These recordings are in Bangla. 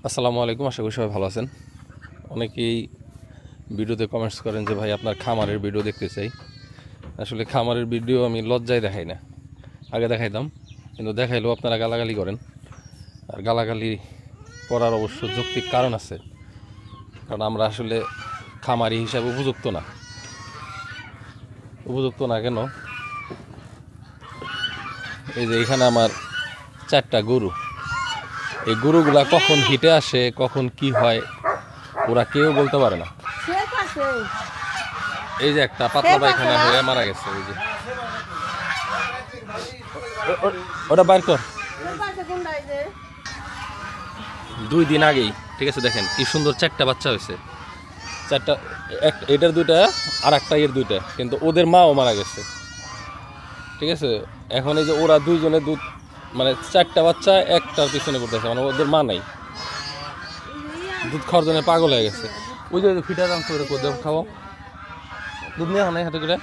আসসালামু আলাইকুম, আশা করি সবাই ভালো আছেন। অনেকেই ভিডিওতে কমেন্টস করেন যে ভাই আপনার খামারের ভিডিও দেখতে চাই। আসলে খামারের ভিডিও আমি লজ্জায় দেখাই না, আগে দেখাইতাম, কিন্তু দেখাইলেও আপনারা গালাগালি করেন। আর গালাগালি করার অবশ্য যৌক্তিক কারণ আছে, কারণ আমরা আসলে খামারি হিসাবে উপযুক্ত না কেন? এই যে এখানে আমার 4টা গরু, এই গরুগুলা কখন হিটে আসে, কখন কি হয় ওরা কেউ বলতে পারে না। এই যে একটা পাতলা পায়খানা হয়ে মারা গেছে, ওই যে ওটা বাইর কর, 2 দিন আগেই, ঠিক আছে? দেখেন কি সুন্দর 4টা বাচ্চা হয়েছে, 4টা, এটার 2টা আর একটা এর 2টা, কিন্তু ওদের মাও মারা গেছে, ঠিক আছে? এখন এই যে ওরা দুইজনে দুধ, মানে 4টা বাচ্চা একটার পিছনে পড়তেছে, মানে ওদের মা নাই, দুধ খাওয়ার জন্য পাগল হয়ে গেছে। ওই যে ফিটার অংশ করে কোথাও খাওয়াও, দুধ নিয়ে হয় হাতে করে,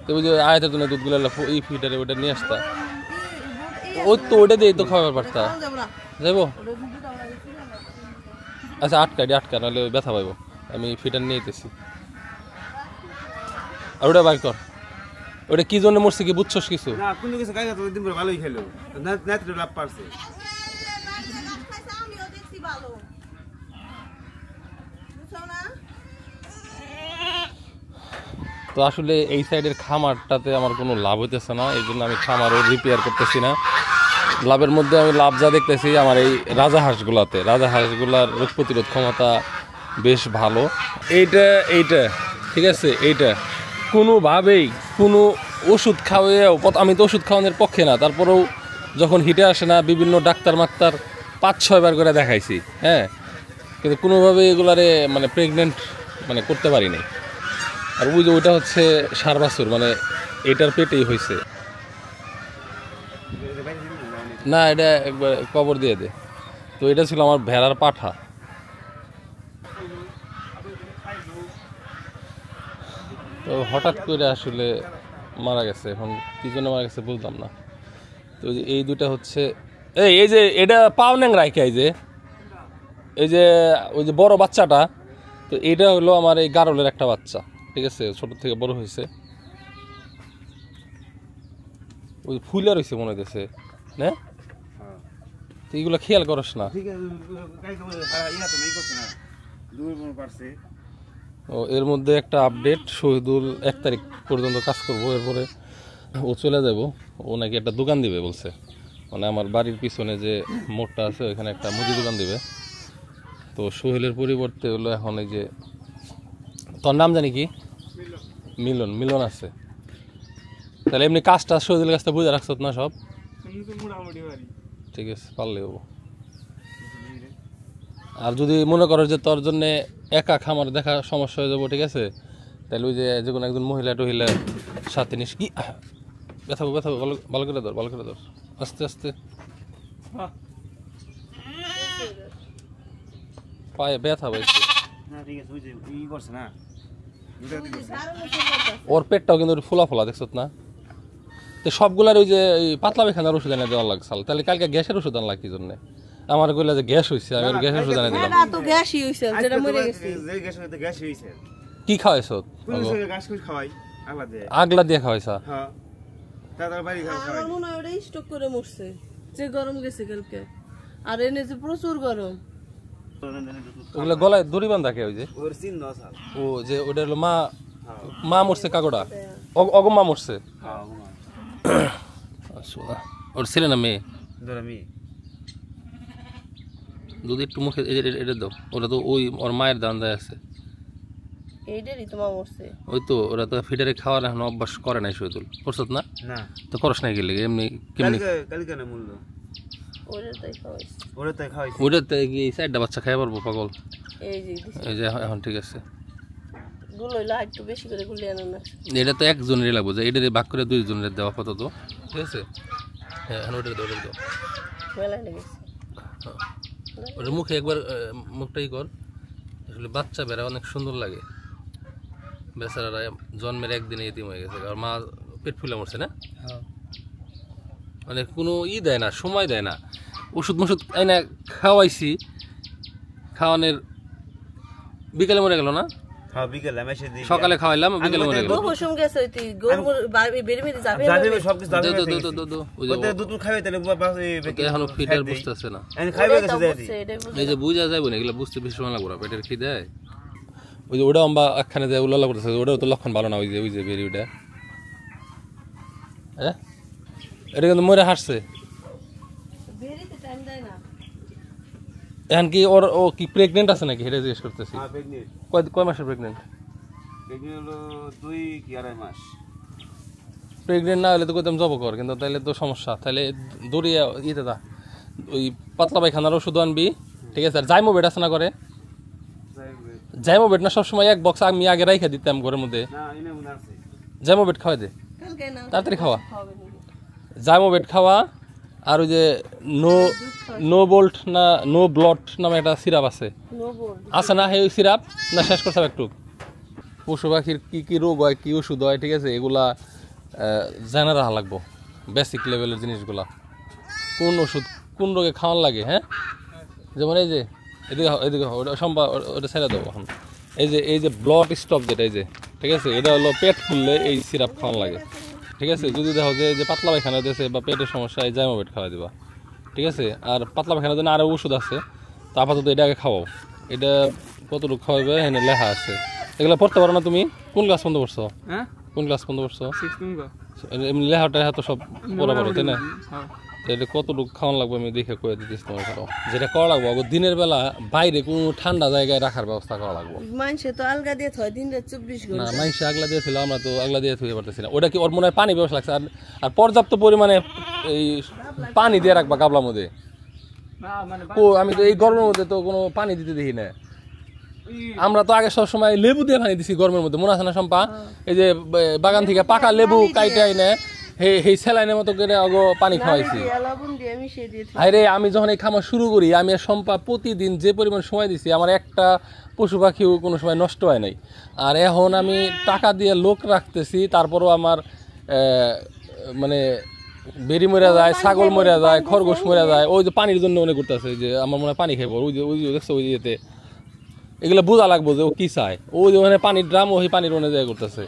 তো ওই যে আয়তের জন্য দুধগুলো এই ফিটারে ওটা নিয়ে আসতা, ওই তো ওটা দিয়ে তো খাওয়ার পারতা, যাইবো? আচ্ছা আটকা নাহলে ব্যথা পাইবো, আমি ফিটার নিয়ে যেতেছি। আর ওটা বাইর কর, ওটা কি জন্য মরছে কি বুঝছস কিছু? না কোনো কিছু কাজ তো দিন পরে ভালোই খেলো, না তো লাভ পারছে। তো আসলে এই সাইডের খামারটাতে আমার কোনো লাভ হইতেছে না, এই জন্য আমি খামারও রিপেয়ার করতেছি না। লাভের মধ্যে আমি লাভ যা দেখতেছি আমার এই রাজাহাঁসগুলার রোগ প্রতিরোধ ক্ষমতা বেশ ভালো। এইটা ঠিক আছে, এইটা কোনোভাবেই কোনো ওষুধ খাওয়াও, আমি তো ওষুধ খাওয়ানোর পক্ষে না, তারপরেও যখন হিটে আসে না, বিভিন্ন ডাক্তার 5-6 বার করে দেখাইছি, হ্যাঁ, কিন্তু কোনোভাবে এগুলারে মানে প্রেগনেন্ট মানে করতে পারি নাই। আর ওই যে ওইটা হচ্ছে 4 বছর, মানে এটার পেটেই হয়েছে না, এটা একবার কবর দিয়ে দে। তো এটা ছিল আমার ভেড়ার পাঠা। তো হঠাৎ করে আসলে মারা গেছে, এখন কি জন্য মারা গেছে বুঝলাম না। তো এই 2টা হচ্ছে এই যে এটা পাও ন্যাং রাইখা, এই যে ওই যে বড় বাচ্চাটা, তো এটা হলো আমার এই গারলের একটা বাচ্চা, ঠিক আছে? ছোট থেকে বড় হয়েছে, ওই ফুলে রয়েছে মনে হইতেছে না, তো এইগুলো খেয়াল করস না। ও এর মধ্যে একটা আপডেট, শহীদুল 1 তারিখ পর্যন্ত কাজ করবো, এরপরে ও চলে যাব। ও নাকি একটা দোকান দিবে বলছে, মানে আমার বাড়ির পিছনে যে মোড়টা আছে ওখানে একটা মুদি দোকান দিবে। তো সোহেলের পরিবর্তে হলো এখন এই যে, তোর নাম জানি কি, মিলন আছে। তাহলে এমনি কাজটা শহীদুলের কাছটা বুঝে রাখছ না সব? ঠিক আছে, পারলে হবো। আর যদি মনে করো যে তোর জন্য একা খামার দেখা সমস্যা হয়ে যাবো, ঠিক আছে, তাহলে ওই যে কোনো একজন মহিলা সাথে নিস। কি ব্যথা ভালো করে ধর, আস্তে পায়ে ব্যথা পাইছে। ওর পেটটাও কিন্তু ফোলা দেখছ না? তো সবগুলার ওই যে পাতলা পায়খানার ওষুধ এনে দেওয়া লাগছে, তাহলে কালকে গ্যাসের ওষুধ আনলা কি জন্য? আমার কইলা যে গ্যাস হইছে, আমি গ্যাসের ওষুধ এনে দিলাম। কি খাওয়াইছ? আগলা দিয়ে খাওয়াইছা? আমার মনে হয় ওটা স্টক করে মরছে, যে গরম গেছে কালকে, আর এনে যে প্রচুর গরম। ওগুলা গলায় দড়ি বান্ধা কে? ওই যে ও যে ওটা হলো মা মরছে, কাকড়া অগম মা মরছে। ওর ছেলে না মেয়ে? যদি একটু মুখে এটা দাও, ওরা তো ওই ওর মায়ের দান্দায় আছে। ওই তো ওরা তো ফিডারে খাওয়ার এখন অভ্যাস করে নাই, শহীদুল করছ না? তো করস নাই গেলে এমনি কেমনি? ওটাতে কি 4টা বাচ্চা খাই পারবো পাগল? এই যে এখন ঠিক আছে, এটা তো একজনের লাগবো, যে এটা ভাগ করে 2 জনের দেওয়া কত তো, ঠিক আছে? হ্যাঁ, ওটা দাও ওটার মুখে একবার মুখটাই কর। আসলে বাচ্চা বেড়া অনেক সুন্দর লাগে, বেচারারা জন্মের একদিনে এতিম হয়ে গেছে, আর মা পেট ফুলে মরছে না, মানে কোনো দেয় না, সময় দেয় না। ওষুধ মষুধ আইনা খাওয়াইছি, খাওয়ানোর বিকেলে মরে গেল না? হ্যাঁ বিকেলে আমি এসে দিই সকালে খাওয়াইলাম বিকেলে মরে গেল। কুসুম গেছে ওইটি গরু বেরি মেরি যাবে যাবে সব কিছু যাবে ওই যে দুধ খাবে তাহলে এখনো ফিডার বুঝতেছে না। আমি খাইবে গেছে যাই এই যে বুঝা যাবে না, এগুলো বুঝতে বেশি সময় লাগবে না, পেটের খিদে। ওই যে ওটা আমরা একখানে যায় উল্লাল্লা করতেছে, ওটাও তো লক্ষণ ভালো না। ওই যে বেরি ওটা, হ্যাঁ এটা কিন্তু মরে হাসছে। বেরিতে টাইম দেয় না। এখন কি ওর ও কি প্রেগনেন্ট আছে নাকি সেটা জিজ্ঞেস করতেছি। হ্যাঁ প্রেগনেন্ট কয় মাসের প্রেগনেন্ট? প্রেগনেন্ট হলো 2 কি 2.5 মাস। প্রেগনেন্ট না হলে তো কইতাম জব কর, কিন্তু তাহলে তো সমস্যা। তাহলে দৌড়িয়ে ইতে দা ওই পাতলা পায়খানার ওষুধ আনবি, ঠিক আছে? আর জাইমোবেট আছে না করে? জাইমোবেট না সবসময় এক বক্স আমি আগে রাইখা দিতাম ঘরের মধ্যে। না এনে মনে আছে জাইমোবেট খাওয়াই দে, কালকে না তাড়াতাড়ি খাওয়া। জাইমোবেট খাওয়া। আর ওই যে নো বোল্ট না নো ব্লট নামে একটা সিরাপ আছে, নবল আছে না? সেই সিরাপ না শেষ করতে হবে একটু। পশু পাখির কী কী রোগ হয়, কী ওষুধ হয়, ঠিক আছে? এগুলা জানা রাখা লাগবো, বেসিক লেভেলের জিনিসগুলা। কোন ওষুধ কোন রোগে খাওয়ান লাগে, হ্যাঁ? যেমন এই যে এদিকে ওটা সম্ভব ওটা ছেড়ে দেবো এখন। এই যে ব্লড স্টপ যেটা, এই যে ঠিক আছে, এটা হলো পেট ফুললে এই সিরাপ খাওয়ান লাগে, ঠিক আছে? যদি দেখো যে পাতলা পায়খানা দিয়েছে বা পেটের সমস্যা, এই জাইমোবেট খাওয়া দিবা, ঠিক আছে? আর পাতলা পায়খানার জন্য আরও ওষুধ আছে, তো আপাতত এটা আগে খাওয়াও। এটা কতটুকু খাওয়াবে এখানে লেখা আছে। এগুলো পড়তে পারো না তুমি? কোন ক্লাস বন্ধ করছো? হ্যাঁ কোন ক্লাস বন্ধ করছো? 6 number এমনি লেখাটা তো সব পড়া পড়ো, তাই না? তো এটা কতটুকু খাওয়ান লাগবে আমি দেখে কয়ে দিতেছি তোমার কারো। যেটা করা লাগবো দিনের বেলা বাইরে কোনো ঠান্ডা জায়গায় রাখার ব্যবস্থা করা লাগবো। মানুষে তো আলগা দিয়ে থয় দিন রাত 24 না ঘন্টা। মানুষে আগলা দিয়েছিল, আমরা তো আগলা দিয়ে থুয়ে পারতেছি না। ওটা কি ওর মনে হয় পানি ব্যবস্থা লাগছে? আর পর্যাপ্ত পরিমাণে এই পানি দিয়ে রাখবা গাবলার মধ্যে। না মানে আমি তো এই গরমের মধ্যে তো কোনো পানি দিতে দেখি না। আমরা তো আগে সবসময় লেবু দিয়ে পানি দিছি গরমের মধ্যে, মনে আছে না শম্পা? এই যে বাগান থেকে পাকা লেবু কাইটে আইনে সেই স্যালাইনের মতো করে আগো পানি খাওয়াইছি। লবণ দিয়ে আমি সে দিয়ে আরে আমি যখন এই খামার শুরু করি, আমি আর শম্পা প্রতিদিন যে পরিমাণ সময় দিছি, আমার একটা পশু পাখিও কোনো সময় নষ্ট হয় নাই। আর এখন আমি টাকা দিয়ে লোক রাখতেছি, তারপরও আমার মানে বেরি মরে যায়, ছাগল মরে যায়, খরগোশ মরে যায়। ওই যে পানির জন্য অনেক করতেছে, যে আমার মনে হয় পানি খাইব। ওই যে দেখছো ওই ইয়েতে, এগুলো বোঝা লাগবো যে ও কি চায়। ওই যে ওখানে পানির ড্রাম, ওই পানির অনুযায়ী করতেছে।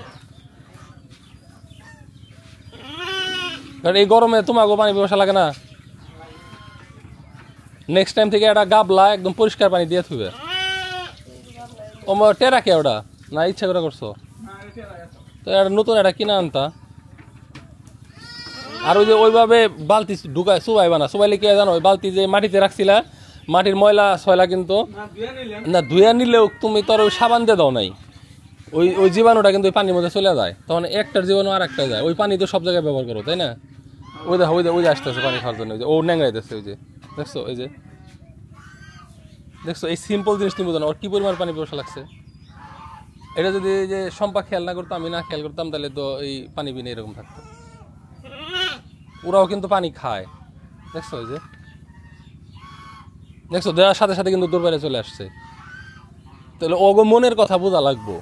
কারণ এই গরমে তোমাকেও পানি ব্যবসা লাগে না। নেক্সট টাইম থেকে একটা গাবলা একদম পরিষ্কার পানি দিয়ে থুবে। ও টেরা কে ওটা না ইচ্ছা করে করছো? তো একটা নতুন একটা কিনা আনতা। আর ওই যে ওইভাবে বালতি ঢুকায় চুবাইবা না। চুবাইলে কি জানো, ওই বালতি যে মাটিতে রাখছিলা, মাটির ময়লা সয়লা কিন্তু না ধুয়ে নিলেও তুমি তোর ওই সাবান দিয়ে দাও নাই, ওই জীবাণুটা কিন্তু ওই পানির মধ্যে চলে যায়। তখন একটার জীবাণু আর একটা যায়। ওই পানি তো সব জায়গায় ব্যবহার করো, তাই না? ওই দেখো ওই যে আসতেছে পানি খাওয়ার জন্য, ওই যে ও ন্যাংরাইতেছে। ওই যে দেখছো, এই যে দেখছো, এই সিম্পল জিনিস তুমি বোঝো না ওর কি পরিমাণ পানি ব্যবসা লাগছে। এটা যদি যে সম্পা খেয়াল না করতাম, আমি না খেয়াল করতাম, তাহলে তো এই পানি বিনে এরকম থাকতো। ওরাও কিন্তু পানি খায়, দেখছো? ওই যে দেখছো, দেওয়ার সাথে সাথে কিন্তু দূর বাইরে চলে আসছে। তাহলে ওগো মনের কথা বোঝা লাগবো।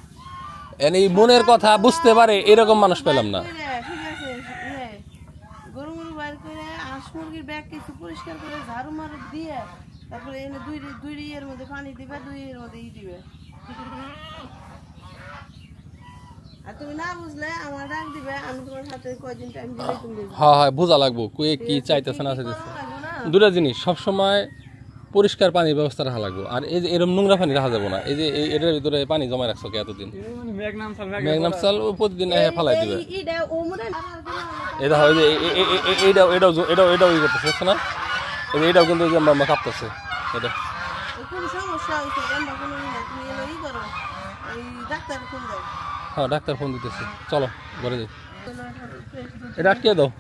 এই মনের কথা বুঝতে পারে এরকম মানুষ পেলাম না। ঠিক আছে, গরু গরু বাইর করে হাঁস মুরগির ব্যাগ কিছু পরিষ্কার করে ঝাড়ু মারু দিয়ে তারপরে এনে দুই ইয়ের মধ্যে পানি দিবে, 2 ইয়ের মধ্যে দিবে। আর তুমি না বুঝলে আমার ডাক দিবে, আমি তোমার সাথে কয়দিন টাইম দিলে তুমি দেখবে। হ্যাঁ হ্যাঁ, বোঝা লাগবো কুয়ে কি চাইতেছে না চাইতেছে। দুটা জিনিস সবসময় পরিষ্কার পানির ব্যবস্থা রাখা লাগবো। আর এই যে এরকম নোংরা পানি রাখা যাবো না। এই যে এটার ভিতরে পানি জমা রাখছো এতদিন, মেঘনাম চাল প্রতিদিন ফালাই দিবে। এই দেখো, এই যে এটাও ই করতেছে, দেখছো না? এটাও কিন্তু কাঁপতেছে। এটা কোনো সমস্যা হয়েছে আমরা কোনো তুমি এলো ই করো, এই ডাক্তার ফোন দাও। হ্যাঁ ডাক্তার ফোন দিতেছে, চলো ঘরে যাই। এটা আটকে দাও।